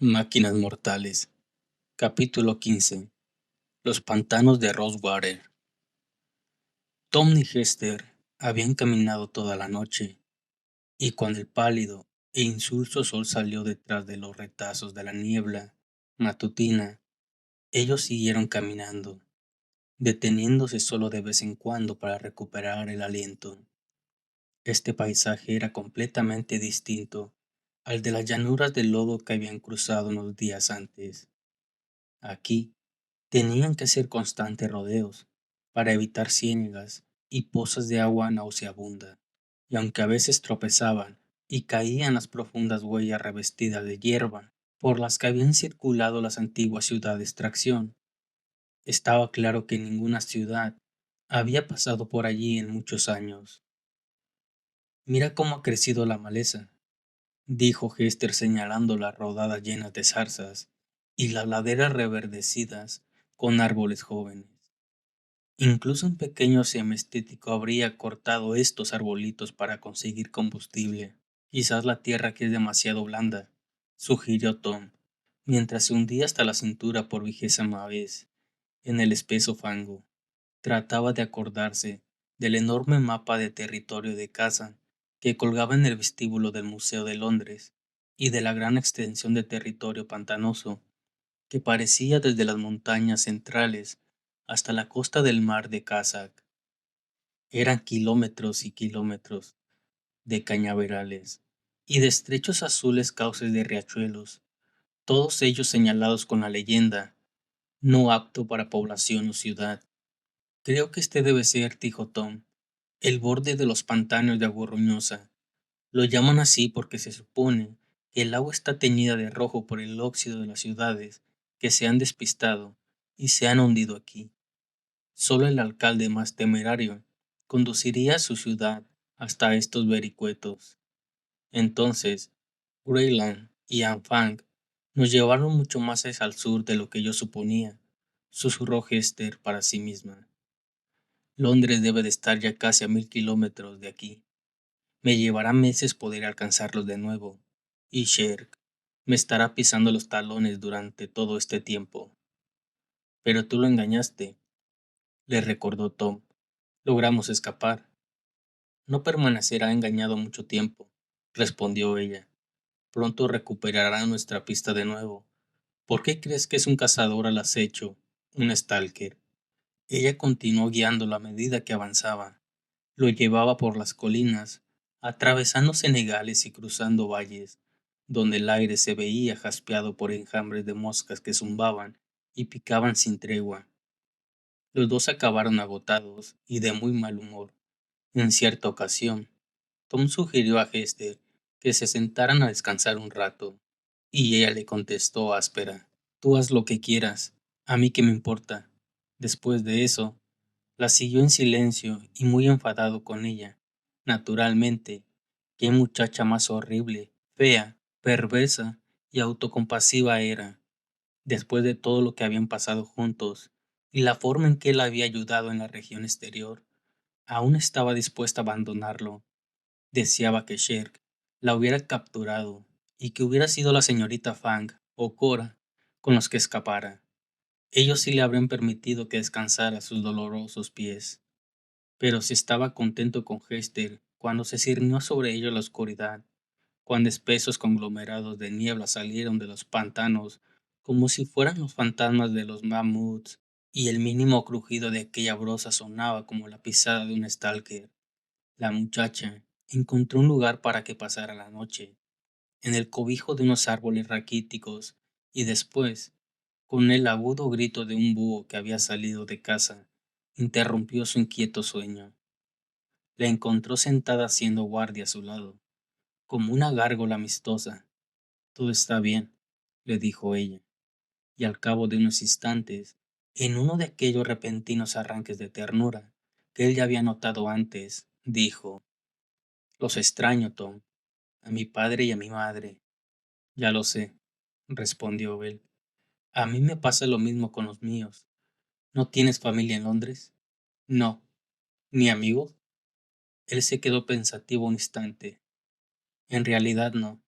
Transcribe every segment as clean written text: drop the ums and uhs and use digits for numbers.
Máquinas mortales. Capítulo 15. Los pantanos de Rosewater. Tom y Hester habían caminado toda la noche, y cuando el pálido e insulso sol salió detrás de los retazos de la niebla matutina, ellos siguieron caminando, deteniéndose solo de vez en cuando para recuperar el aliento. Este paisaje era completamente distinto al de las llanuras de lodo que habían cruzado unos días antes. Aquí tenían que hacer constantes rodeos para evitar ciénagas y pozas de agua nauseabunda, y aunque a veces tropezaban y caían las profundas huellas revestidas de hierba por las que habían circulado las antiguas ciudades de extracción, estaba claro que ninguna ciudad había pasado por allí en muchos años. Mira cómo ha crecido la maleza, dijo Hester señalando las rodadas llenas de zarzas y las laderas reverdecidas con árboles jóvenes. Incluso un pequeño semiestético habría cortado estos arbolitos para conseguir combustible. Quizás la tierra que es demasiado blanda, sugirió Tom, mientras se hundía hasta la cintura por vigésima vez en el espeso fango. Trataba de acordarse del enorme mapa de territorio de caza que colgaba en el vestíbulo del Museo de Londres y de la gran extensión de territorio pantanoso que parecía desde las montañas centrales hasta la costa del mar de Kazakh. Eran kilómetros y kilómetros de cañaverales y de estrechos azules cauces de riachuelos, todos ellos señalados con la leyenda, no apto para población o ciudad. Creo que este debe ser, dijo Tom, el borde de los pantanos de agua roñosa. Lo llaman así porque se supone que el agua está teñida de rojo por el óxido de las ciudades que se han despistado y se han hundido aquí. Solo el alcalde más temerario conduciría a su ciudad hasta estos vericuetos. Entonces, Greyland y Anfang nos llevaron mucho más al sur de lo que yo suponía, susurró Hester para sí misma. Londres debe de estar ya casi a 1000 kilómetros de aquí. Me llevará meses poder alcanzarlos de nuevo, y Sherk me estará pisando los talones durante todo este tiempo. Pero tú lo engañaste, le recordó Tom. Logramos escapar. No permanecerá engañado mucho tiempo, respondió ella. Pronto recuperará nuestra pista de nuevo. ¿Por qué crees que es un cazador al acecho, un stalker? Ella continuó guiándolo a medida que avanzaba. Lo llevaba por las colinas, atravesando senegales y cruzando valles, donde el aire se veía jaspeado por enjambres de moscas que zumbaban y picaban sin tregua. Los dos acabaron agotados y de muy mal humor. En cierta ocasión, Tom sugirió a Hester que se sentaran a descansar un rato, y ella le contestó áspera: Tú haz lo que quieras, a mí qué me importa. Después de eso, la siguió en silencio y muy enfadado con ella. Naturalmente, qué muchacha más horrible, fea, perversa y autocompasiva era, después de todo lo que habían pasado juntos y la forma en que él la había ayudado en la región exterior. Aún estaba dispuesta a abandonarlo. Deseaba que Sherk la hubiera capturado y que hubiera sido la señorita Fang o Cora con los que escapara. Ellos sí le habrían permitido que descansara a sus dolorosos pies. Pero si estaba contento con Hester cuando se cernió sobre ellos la oscuridad, cuando espesos conglomerados de niebla salieron de los pantanos como si fueran los fantasmas de los mamuts, y el mínimo crujido de aquella brosa sonaba como la pisada de un stalker. La muchacha encontró un lugar para que pasara la noche, en el cobijo de unos árboles raquíticos, y después, con el agudo grito de un búho que había salido de casa, interrumpió su inquieto sueño. La encontró sentada haciendo guardia a su lado, como una gárgola amistosa. Todo está bien, le dijo ella, y al cabo de unos instantes, en uno de aquellos repentinos arranques de ternura que él ya había notado antes, dijo: Los extraño, Tom, a mi padre y a mi madre. Ya lo sé, respondió él. A mí me pasa lo mismo con los míos. ¿No tienes familia en Londres? No. ¿Ni amigos? Él se quedó pensativo un instante. En realidad no.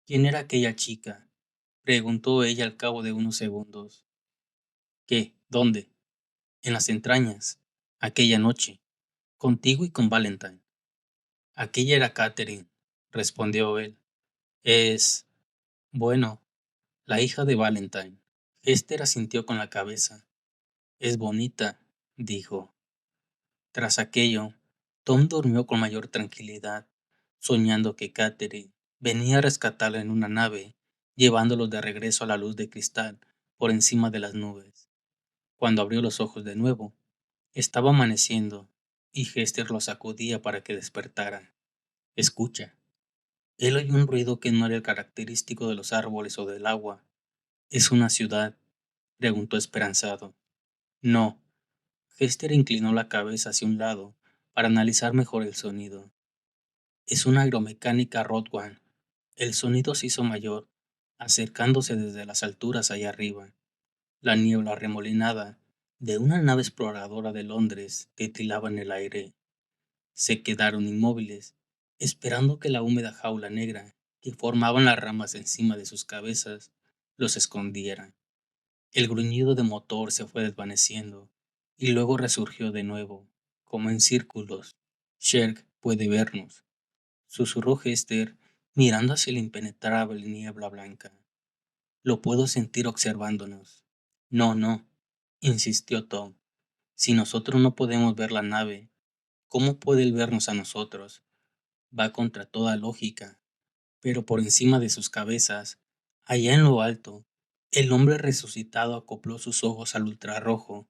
¿Quién era aquella chica? Preguntó ella al cabo de unos segundos. ¿Qué? ¿Dónde? En las entrañas. Aquella noche. Contigo y con Valentine. Aquella era Catherine, respondió él. Es, bueno, la hija de Valentine. Hester asintió con la cabeza. Es bonita, dijo. Tras aquello, Tom durmió con mayor tranquilidad, soñando que Catherine venía a rescatarlo en una nave, llevándolo de regreso a la luz de cristal por encima de las nubes. Cuando abrió los ojos de nuevo, estaba amaneciendo y Hester lo sacudía para que despertara. Escucha. Él oyó un ruido que no era el característico de los árboles o del agua. ¿Es una ciudad? Preguntó esperanzado. No. Hester inclinó la cabeza hacia un lado para analizar mejor el sonido. Es una aeromecánica Rottweiler. El sonido se hizo mayor, acercándose desde las alturas allá arriba. La niebla remolinada de una nave exploradora de Londres titilaba en el aire. Se quedaron inmóviles, esperando que la húmeda jaula negra que formaban las ramas encima de sus cabezas los escondiera. El gruñido de motor se fue desvaneciendo y luego resurgió de nuevo, como en círculos. Sherk puede vernos, susurró Hester, mirando hacia la impenetrable niebla blanca. Lo puedo sentir observándonos. No, no, insistió Tom. Si nosotros no podemos ver la nave, ¿cómo puede él vernos a nosotros? Va contra toda lógica. Pero por encima de sus cabezas, allá en lo alto, el hombre resucitado acopló sus ojos al ultrarrojo,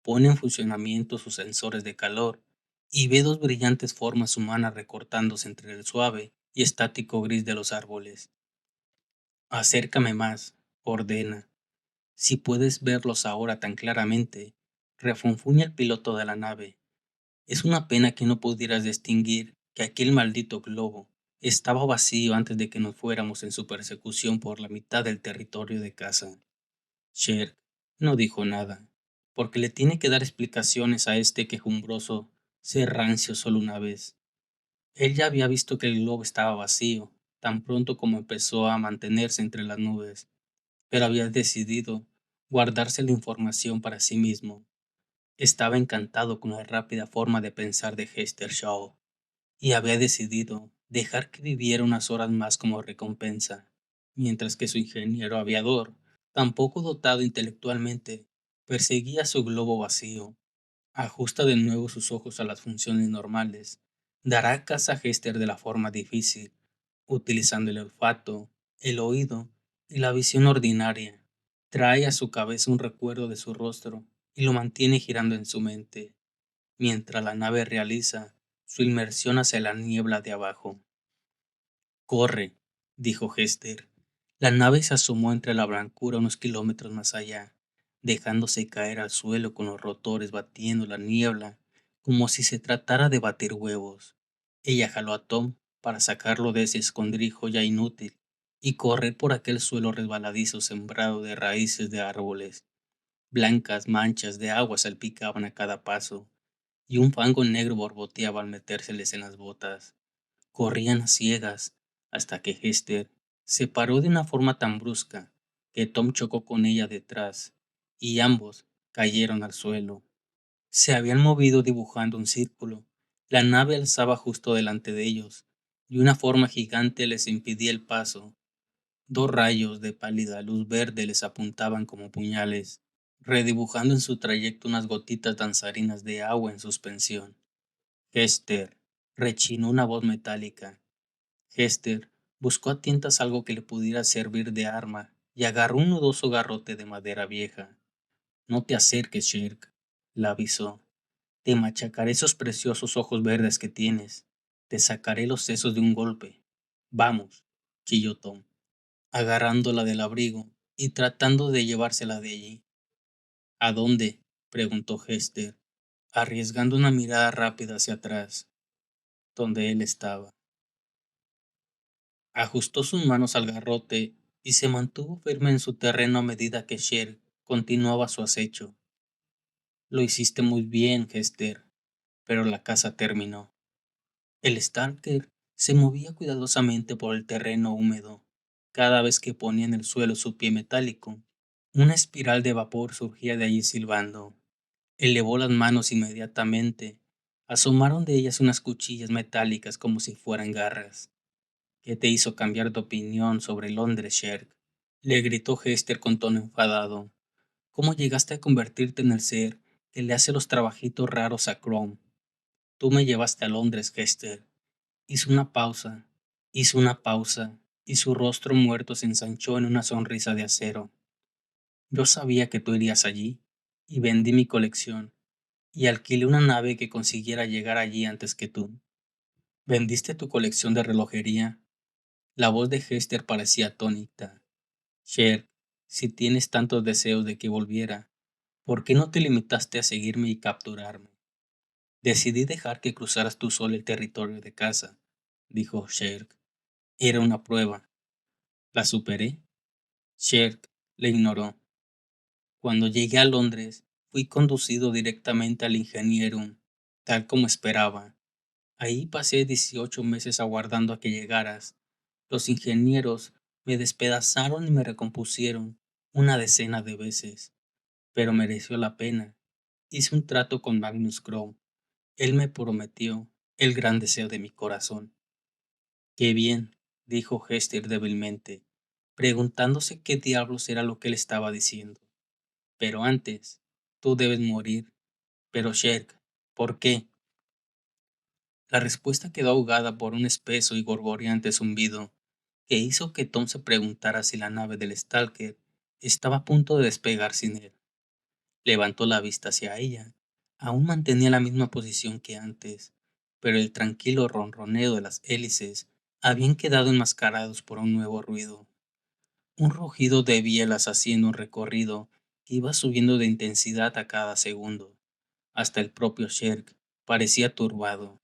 pone en funcionamiento sus sensores de calor y ve dos brillantes formas humanas recortándose entre el suave y estático gris de los árboles. Acércame más, ordena. Si puedes verlos ahora tan claramente, refunfuña el piloto de la nave. Es una pena que no pudieras distinguir que aquel maldito globo estaba vacío antes de que nos fuéramos en su persecución por la mitad del territorio de casa. Sherk no dijo nada, porque le tiene que dar explicaciones a este quejumbroso ser rancio solo una vez. Él ya había visto que el globo estaba vacío, tan pronto como empezó a mantenerse entre las nubes, pero había decidido guardarse la información para sí mismo. Estaba encantado con la rápida forma de pensar de Hester Shaw y había decidido dejar que viviera unas horas más como recompensa, mientras que su ingeniero aviador, tan poco dotado intelectualmente, perseguía su globo vacío. Ajusta de nuevo sus ojos a las funciones normales. Dará caza a Hester de la forma difícil, utilizando el olfato, el oído y la visión ordinaria. Trae a su cabeza un recuerdo de su rostro y lo mantiene girando en su mente, mientras la nave realiza su inmersión hacia la niebla de abajo. Corre, dijo Hester. La nave se asomó entre la blancura unos kilómetros más allá, dejándose caer al suelo con los rotores batiendo la niebla, como si se tratara de batir huevos. Ella jaló a Tom para sacarlo de ese escondrijo ya inútil y correr por aquel suelo resbaladizo sembrado de raíces de árboles. Blancas manchas de agua salpicaban a cada paso, y un fango negro borboteaba al metérseles en las botas. Corrían a ciegas hasta que Hester se paró de una forma tan brusca que Tom chocó con ella detrás y ambos cayeron al suelo. Se habían movido dibujando un círculo. La nave alzaba justo delante de ellos y una forma gigante les impedía el paso. Dos rayos de pálida luz verde les apuntaban como puñales, redibujando en su trayecto unas gotitas danzarinas de agua en suspensión. Hester, rechinó una voz metálica. Hester buscó a tientas algo que le pudiera servir de arma y agarró un nudoso garrote de madera vieja. No te acerques, Shirk, la avisó. Te machacaré esos preciosos ojos verdes que tienes. Te sacaré los sesos de un golpe. Vamos, chilló Tom, agarrándola del abrigo y tratando de llevársela de allí. ¿A dónde? Preguntó Hester, arriesgando una mirada rápida hacia atrás, donde él estaba. Ajustó sus manos al garrote y se mantuvo firme en su terreno a medida que Sher continuaba su acecho. Lo hiciste muy bien, Hester, pero la caza terminó. El Stalker se movía cuidadosamente por el terreno húmedo, cada vez que ponía en el suelo su pie metálico. Una espiral de vapor surgía de allí silbando. Elevó las manos inmediatamente. Asomaron de ellas unas cuchillas metálicas como si fueran garras. ¿Qué te hizo cambiar de opinión sobre Londres, Sherk? Le gritó Hester con tono enfadado. ¿Cómo llegaste a convertirte en el ser que le hace los trabajitos raros a Chrome? Tú me llevaste a Londres, Hester. Hizo una pausa, hizo una pausa, y su rostro muerto se ensanchó en una sonrisa de acero. Yo sabía que tú irías allí, y vendí mi colección, y alquilé una nave que consiguiera llegar allí antes que tú. ¿Vendiste tu colección de relojería? La voz de Hester parecía atónita. Cher, si tienes tantos deseos de que volviera, ¿por qué no te limitaste a seguirme y capturarme? Decidí dejar que cruzaras tú solo el territorio de casa, dijo Cher. Era una prueba. ¿La superé? Cher le ignoró. Cuando llegué a Londres, fui conducido directamente al ingeniero, tal como esperaba. Ahí pasé 18 meses aguardando a que llegaras. Los ingenieros me despedazaron y me recompusieron una decena de veces, pero mereció la pena. Hice un trato con Magnus Crow. Él me prometió el gran deseo de mi corazón. Qué bien, dijo Hester débilmente, preguntándose qué diablos era lo que él estaba diciendo. Pero antes, tú debes morir. Pero Sherk, ¿por qué? La respuesta quedó ahogada por un espeso y gorgoreante zumbido que hizo que Tom se preguntara si la nave del Stalker estaba a punto de despegar sin él. Levantó la vista hacia ella. Aún mantenía la misma posición que antes, pero el tranquilo ronroneo de las hélices habían quedado enmascarados por un nuevo ruido. Un rugido de bielas haciendo un recorrido que iba subiendo de intensidad a cada segundo. Hasta el propio Sherk parecía turbado.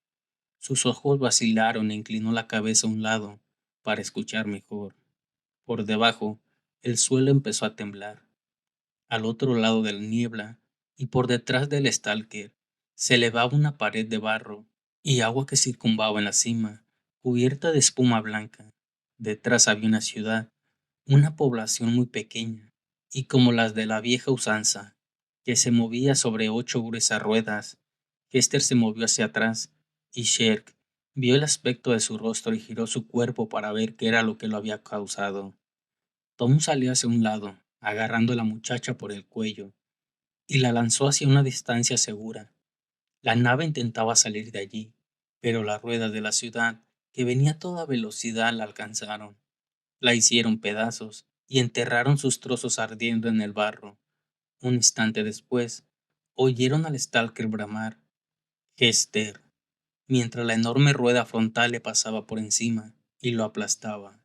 Sus ojos vacilaron e inclinó la cabeza a un lado para escuchar mejor. Por debajo, el suelo empezó a temblar. Al otro lado de la niebla y por detrás del Stalker se elevaba una pared de barro y agua que circunvaba en la cima, cubierta de espuma blanca. Detrás había una ciudad, una población muy pequeña y como las de la vieja usanza, que se movía sobre 8 gruesas ruedas. Hester se movió hacia atrás y Sherk vio el aspecto de su rostro y giró su cuerpo para ver qué era lo que lo había causado. Tom salió hacia un lado, agarrando a la muchacha por el cuello, y la lanzó hacia una distancia segura. La nave intentaba salir de allí, pero las ruedas de la ciudad, que venía a toda velocidad, la alcanzaron. La hicieron pedazos y enterraron sus trozos ardiendo en el barro. Un instante después, oyeron al Stalker bramar. Hester, mientras la enorme rueda frontal le pasaba por encima y lo aplastaba.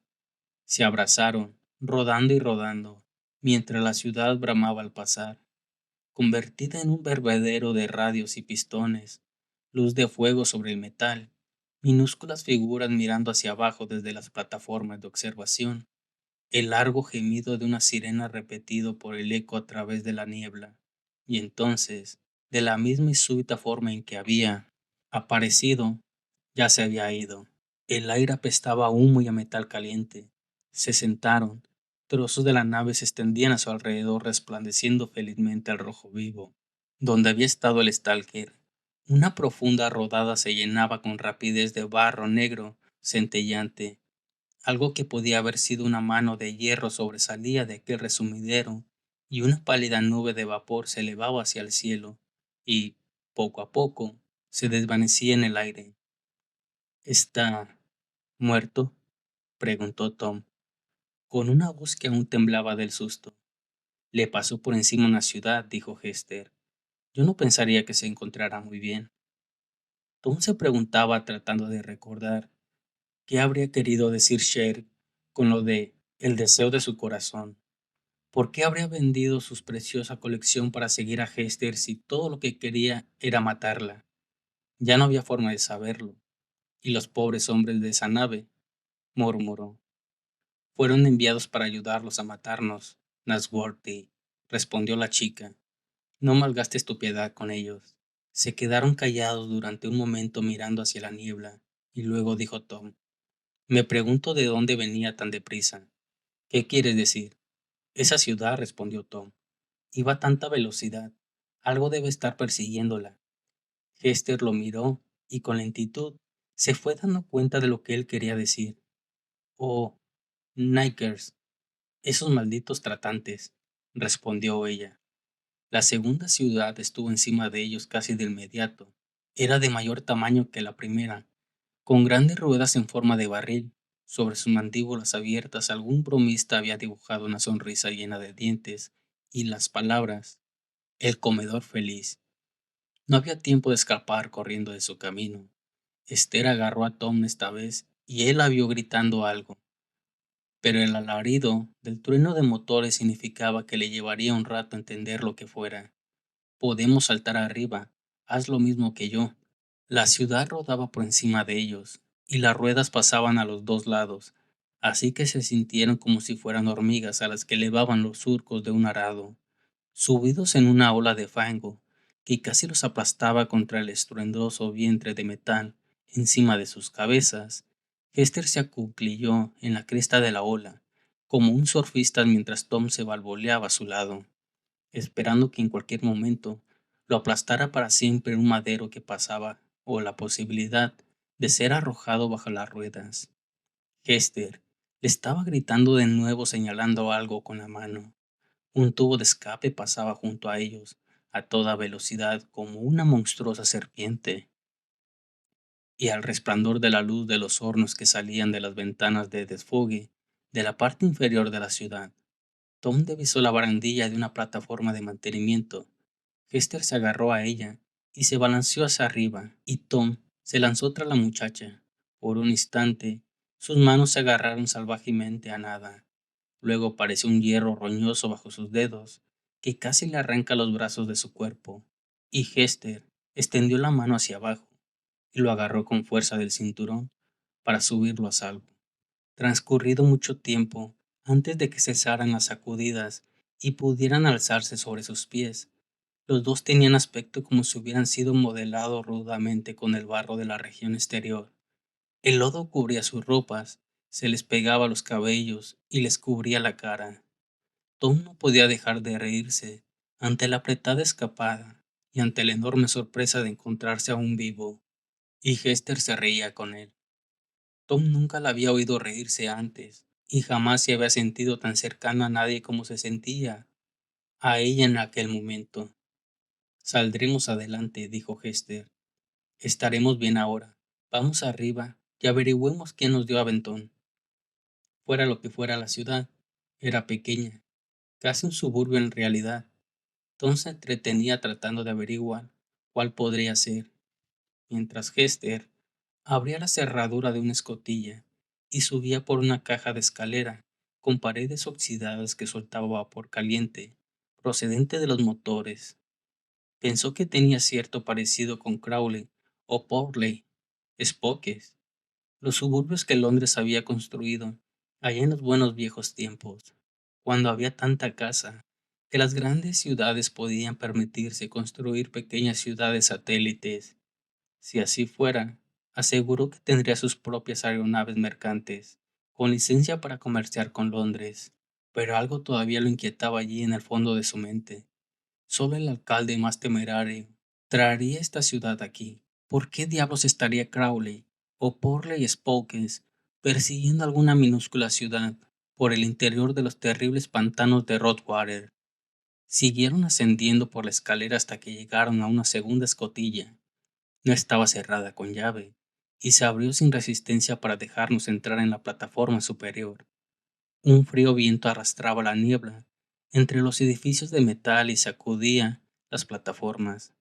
Se abrazaron, rodando y rodando, mientras la ciudad bramaba al pasar, convertida en un vertedero de radios y pistones, luz de fuego sobre el metal, minúsculas figuras mirando hacia abajo desde las plataformas de observación, el largo gemido de una sirena repetido por el eco a través de la niebla, y entonces, de la misma y súbita forma en que había aparecido, ya se había ido. El aire apestaba a humo y a metal caliente. Se sentaron. Trozos de la nave se extendían a su alrededor resplandeciendo felizmente al rojo vivo. Donde había estado el Stalker, una profunda rodada se llenaba con rapidez de barro negro centellante. Algo que podía haber sido una mano de hierro sobresalía de aquel resumidero, y una pálida nube de vapor se elevaba hacia el cielo, y, poco a poco, se desvanecía en el aire. ¿Está muerto? Preguntó Tom, con una voz que aún temblaba del susto. Le pasó por encima una ciudad, dijo Hester. Yo no pensaría que se encontrara muy bien. Tom se preguntaba tratando de recordar qué habría querido decir Cher con lo de el deseo de su corazón. ¿Por qué habría vendido su preciosa colección para seguir a Hester si todo lo que quería era matarla? Ya no había forma de saberlo. Y los pobres hombres de esa nave, murmuró. Fueron enviados para ayudarlos a matarnos, Nasworthy, respondió la chica. No malgastes tu piedad con ellos. Se quedaron callados durante un momento mirando hacia la niebla, y luego dijo Tom. Me pregunto de dónde venía tan deprisa. ¿Qué quieres decir? Esa ciudad, respondió Tom. Iba a tanta velocidad. Algo debe estar persiguiéndola. Hester lo miró y con lentitud se fue dando cuenta de lo que él quería decir. Oh, Nikers, esos malditos tratantes, respondió ella. La segunda ciudad estuvo encima de ellos casi de inmediato. Era de mayor tamaño que la primera, con grandes ruedas en forma de barril. Sobre sus mandíbulas abiertas algún bromista había dibujado una sonrisa llena de dientes y las palabras "el comedor feliz". No había tiempo de escapar corriendo de su camino. Esther agarró a Tom esta vez y él la vio gritando algo, pero el alarido del trueno de motores significaba que le llevaría un rato entender lo que fuera. Podemos saltar arriba, haz lo mismo que yo. La ciudad rodaba por encima de ellos, y las ruedas pasaban a los dos lados, así que se sintieron como si fueran hormigas a las que elevaban los surcos de un arado, subidos en una ola de fango que casi los aplastaba contra el estruendoso vientre de metal encima de sus cabezas. Hester se acuclilló en la cresta de la ola, como un surfista mientras Tom se balbuceaba a su lado, esperando que en cualquier momento lo aplastara para siempre un madero que pasaba o la posibilidad de ser arrojado bajo las ruedas. Hester le estaba gritando de nuevo señalando algo con la mano. Un tubo de escape pasaba junto a ellos, a toda velocidad como una monstruosa serpiente, y al resplandor de la luz de los hornos que salían de las ventanas de desfogue de la parte inferior de la ciudad, Tom divisó la barandilla de una plataforma de mantenimiento. Hester se agarró a ella y se balanceó hacia arriba, y Tom se lanzó tras la muchacha. Por un instante, sus manos se agarraron salvajemente a nada. Luego apareció un hierro roñoso bajo sus dedos, que casi le arranca los brazos de su cuerpo, y Hester extendió la mano hacia abajo y lo agarró con fuerza del cinturón para subirlo a salvo. Transcurrido mucho tiempo antes de que cesaran las sacudidas y pudieran alzarse sobre sus pies, los dos tenían aspecto como si hubieran sido modelados rudamente con el barro de la región exterior. El lodo cubría sus ropas, se les pegaba a los cabellos y les cubría la cara. Tom no podía dejar de reírse ante la apretada escapada y ante la enorme sorpresa de encontrarse aún vivo, y Hester se reía con él. Tom nunca la había oído reírse antes, y jamás se había sentido tan cercano a nadie como se sentía a ella en aquel momento. Saldremos adelante, dijo Hester. Estaremos bien ahora. Vamos arriba y averigüemos quién nos dio aventón. Fuera lo que fuera la ciudad, era pequeña, casi un suburbio en realidad. Tom se entretenía tratando de averiguar cuál podría ser, mientras Hester abría la cerradura de una escotilla y subía por una caja de escalera con paredes oxidadas que soltaba vapor caliente, procedente de los motores. Pensó que tenía cierto parecido con Crowley o Portley, Spokes, los suburbios que Londres había construido allá en los buenos viejos tiempos, cuando había tanta casa que las grandes ciudades podían permitirse construir pequeñas ciudades satélites. Si así fuera, aseguró que tendría sus propias aeronaves mercantes, con licencia para comerciar con Londres. Pero algo todavía lo inquietaba allí en el fondo de su mente. Solo el alcalde más temerario traería esta ciudad aquí. ¿Por qué diablos estaría Crowley o Porley Spokes persiguiendo alguna minúscula ciudad por el interior de los terribles pantanos de Rothwater? Siguieron ascendiendo por la escalera hasta que llegaron a una segunda escotilla. No estaba cerrada con llave y se abrió sin resistencia para dejarnos entrar en la plataforma superior. Un frío viento arrastraba la niebla entre los edificios de metal y sacudía las plataformas,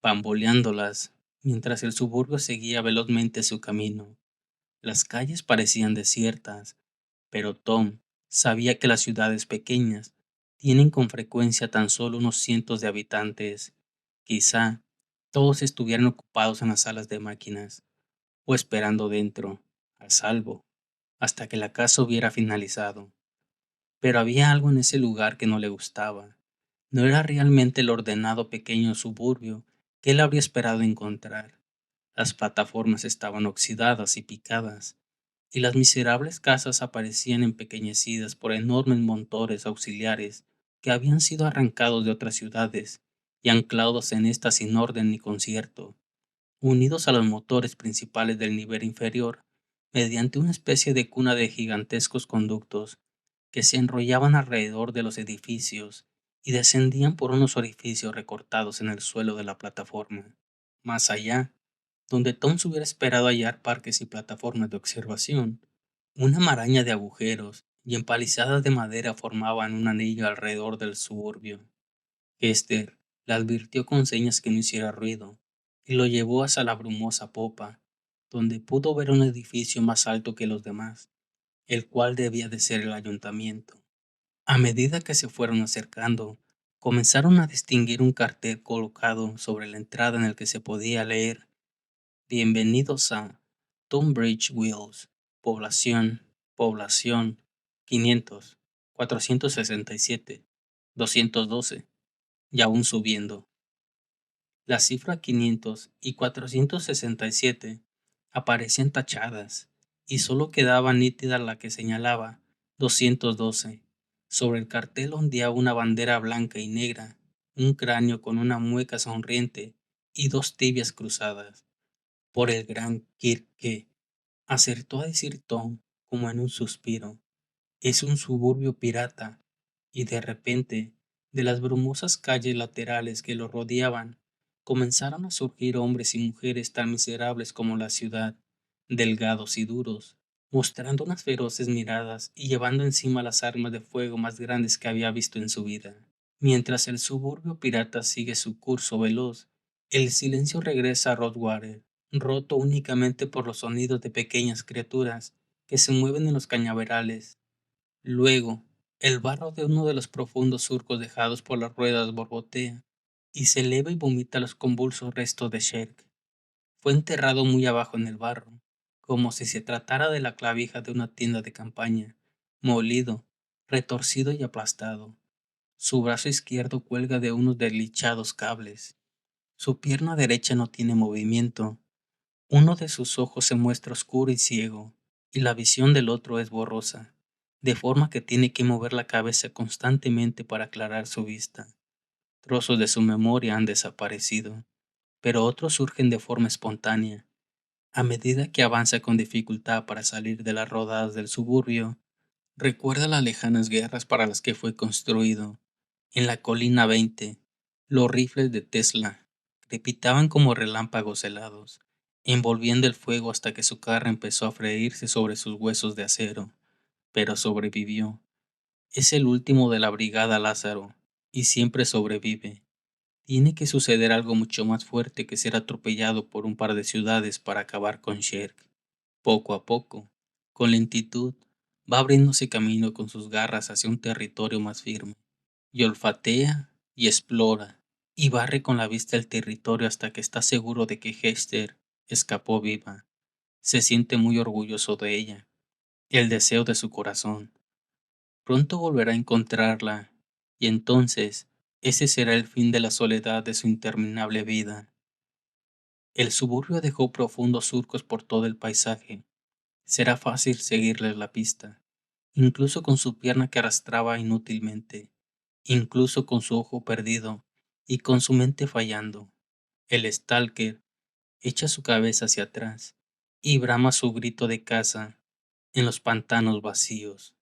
bamboleándolas, mientras el suburbio seguía velozmente su camino. Las calles parecían desiertas, pero Tom sabía que las ciudades pequeñas tienen con frecuencia tan solo unos cientos de habitantes. Quizá todos estuvieran ocupados en las salas de máquinas o esperando dentro, a salvo, hasta que la casa hubiera finalizado. Pero había algo en ese lugar que no le gustaba. No era realmente el ordenado pequeño suburbio que él habría esperado encontrar. Las plataformas estaban oxidadas y picadas, y las miserables casas aparecían empequeñecidas por enormes montones auxiliares que habían sido arrancados de otras ciudades y anclados en estas sin orden ni concierto, unidos a los motores principales del nivel inferior, mediante una especie de cuna de gigantescos conductos que se enrollaban alrededor de los edificios y descendían por unos orificios recortados en el suelo de la plataforma. Más allá, donde Tom se hubiera esperado hallar parques y plataformas de observación, una maraña de agujeros y empalizadas de madera formaban un anillo alrededor del suburbio. Esther le advirtió con señas que no hiciera ruido y lo llevó hacia la brumosa popa, donde pudo ver un edificio más alto que los demás, el cual debía de ser el ayuntamiento. A medida que se fueron acercando, comenzaron a distinguir un cartel colocado sobre la entrada en el que se podía leer: Bienvenidos a Tunbridge Wells, población, población, 500, 467, 212, y aún subiendo. La cifra 500 y 467 aparecían tachadas y solo quedaba nítida la que señalaba 212. Sobre el cartel ondeaba una bandera blanca y negra, un cráneo con una mueca sonriente y dos tibias cruzadas. Por el gran Kirk que, acertó a decir Tom como en un suspiro, es un suburbio pirata, y de repente, de las brumosas calles laterales que lo rodeaban, comenzaron a surgir hombres y mujeres tan miserables como la ciudad, delgados y duros, mostrando unas feroces miradas y llevando encima las armas de fuego más grandes que había visto en su vida. Mientras el suburbio pirata sigue su curso veloz, el silencio regresa a Rosewater, roto únicamente por los sonidos de pequeñas criaturas que se mueven en los cañaverales. Luego, el barro de uno de los profundos surcos dejados por las ruedas borbotea y se eleva y vomita los convulsos restos de Sherk. Fue enterrado muy abajo en el barro, como si se tratara de la clavija de una tienda de campaña, molido, retorcido y aplastado. Su brazo izquierdo cuelga de unos deslichados cables. Su pierna derecha no tiene movimiento. Uno de sus ojos se muestra oscuro y ciego, y la visión del otro es borrosa, de forma que tiene que mover la cabeza constantemente para aclarar su vista. Trozos de su memoria han desaparecido, pero otros surgen de forma espontánea. A medida que avanza con dificultad para salir de las rodadas del suburbio, recuerda las lejanas guerras para las que fue construido. En la colina 20, los rifles de Tesla crepitaban como relámpagos helados, envolviendo el fuego hasta que su carne empezó a freírse sobre sus huesos de acero, pero sobrevivió. Es el último de la brigada Lázaro, y siempre sobrevive. Tiene que suceder algo mucho más fuerte que ser atropellado por un par de ciudades para acabar con Sherk. Poco a poco, con lentitud, va abriéndose camino con sus garras hacia un territorio más firme, y olfatea y explora, y barre con la vista el territorio hasta que está seguro de que Hester escapó viva. Se siente muy orgulloso de ella, el deseo de su corazón. Pronto volverá a encontrarla, y entonces ese será el fin de la soledad de su interminable vida. El suburbio dejó profundos surcos por todo el paisaje. Será fácil seguirles la pista, incluso con su pierna que arrastraba inútilmente, incluso con su ojo perdido y con su mente fallando. El stalker echa su cabeza hacia atrás y brama su grito de caza en los pantanos vacíos.